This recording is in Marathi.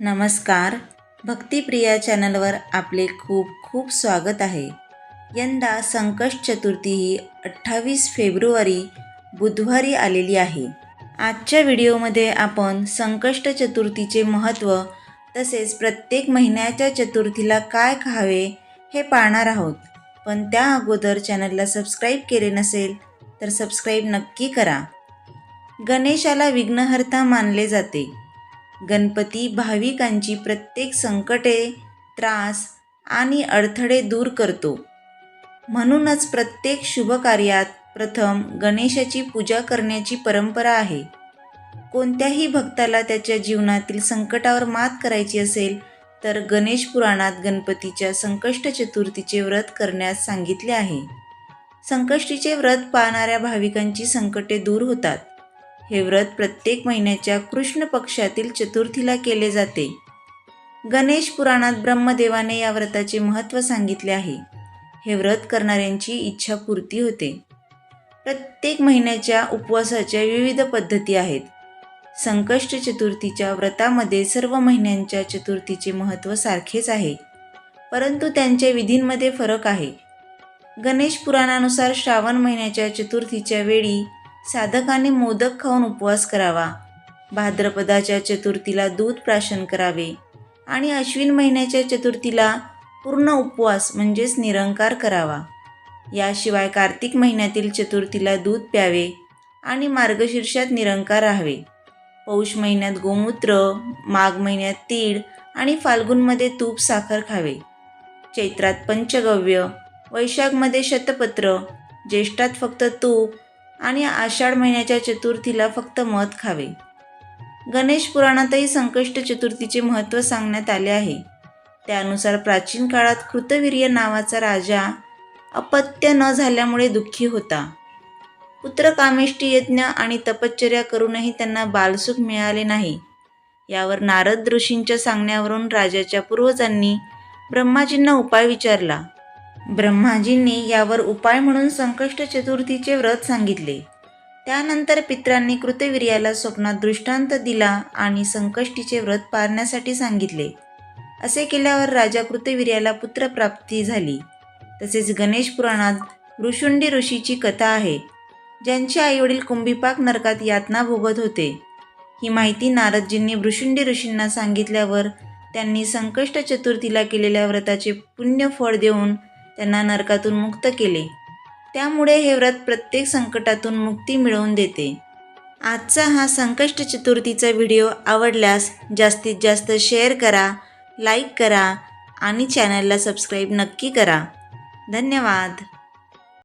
नमस्कार. भक्तिप्रिया चॅनलवर आपले खूप खूप स्वागत आहे. यंदा संकष्ट चतुर्थी ही 28 फेब्रुवारी बुधवारी आलेली आहे. आजच्या व्हिडिओमध्ये आपण संकष्ट चतुर्थीचे महत्त्व तसेच प्रत्येक महिन्याच्या चतुर्थीला काय खावे हे पाहणार आहोत. पण त्या अगोदर चॅनलला सबस्क्राईब केले नसेल तर सबस्क्राईब नक्की करा. गणेशाला विघ्नहर्ता मानले जाते. गणपती भाविकांची प्रत्येक संकटे, त्रास आणि अडथळे दूर करतो. म्हणूनच प्रत्येक शुभ कार्यात प्रथम गणेशाची पूजा करण्याची परंपरा आहे. कोणत्याही भक्ताला त्याच्या जीवनातील संकटावर मात करायची असेल तर गणेश पुराणात गणपतीच्या संकष्ट चतुर्थीचे व्रत करण्यास सांगितले आहे. संकष्टीचे व्रत पाळणाऱ्या भाविकांची संकटे दूर होतात. हे व्रत प्रत्येक महिन्याच्या कृष्ण पक्षातील चतुर्थीला केले जाते. गणेश पुराणात ब्रह्मदेवाने या व्रताचे महत्त्व सांगितले आहे. हे व्रत करणाऱ्यांची इच्छापूर्ती होते. प्रत्येक महिन्याच्या उपवासाच्या विविध पद्धती आहेत. संकष्ट चतुर्थीच्या व्रतामध्ये सर्व महिन्यांच्या चतुर्थीचे महत्त्व सारखेच आहे, परंतु त्यांच्या विधींमध्ये फरक आहे. गणेश पुराणानुसार श्रावण महिन्याच्या चतुर्थीच्या वेळी साधकाने मोदक खाऊन उपवास करावा. भाद्रपदाच्या चतुर्थीला दूध प्राशन करावे आणि अश्विन महिन्याच्या चतुर्थीला पूर्ण उपवास म्हणजेच निरंकार करावा. याशिवाय कार्तिक महिन्यातील चतुर्थीला दूध प्यावे आणि मार्गशीर्षात निरंकार राहावे. पौष महिन्यात गोमूत्र, माघ महिन्यात तीळ आणि फाल्गुनमध्ये तूप साखर खावे. चैत्रात पंचगव्य, वैशाखमध्ये शतपत्र, ज्येष्ठात फक्त तूप आणि आषाढ महिन्याच्या चतुर्थीला फक्त मध खावे. गणेश पुराणातही संकष्ट चतुर्थीचे महत्त्व सांगण्यात आले आहे. त्यानुसार प्राचीन काळात कृतवीर्य नावाचा राजा अपत्य न झाल्यामुळे दुःखी होता. पुत्रकामेष्टी यज्ञ आणि तपश्चर्या करूनही त्यांना बालसुख मिळाले नाही. यावर नारद ऋषींच्या सांगण्यावरून राजाच्या पूर्वजांनी ब्रह्माजींना उपाय विचारला. ब्रह्माजींनी यावर उपाय म्हणून संकष्ट चतुर्थीचे व्रत सांगितले. त्यानंतर पितरांनी कृतवीर्याला स्वप्नात दृष्टांत दिला आणि संकष्टीचे व्रत पाळण्यासाठी सांगितले. असे केल्यावर राजा कृतवीर्याला पुत्रप्राप्ती झाली. तसेच गणेश पुराणात भृशुंडी ऋषीची कथा आहे, ज्यांचे आईवडील कुंभीपाक नरकात यातना भोगत होते. ही माहिती नारदजींनी भृशुंडी ऋषींना सांगितल्यावर त्यांनी संकष्ट चतुर्थीला केलेल्या व्रताचे पुण्य फळ देऊन त्यांना नरकातून मुक्त केले. त्यामुळे हे व्रत प्रत्येक संकटातून मुक्ती मिळवून देते. आजचा हा संकष्ट चतुर्थीचा व्हिडिओ आवडल्यास जास्तीत जास्त शेअर करा, लाईक करा आणि चॅनलला सबस्क्राईब नक्की करा. धन्यवाद.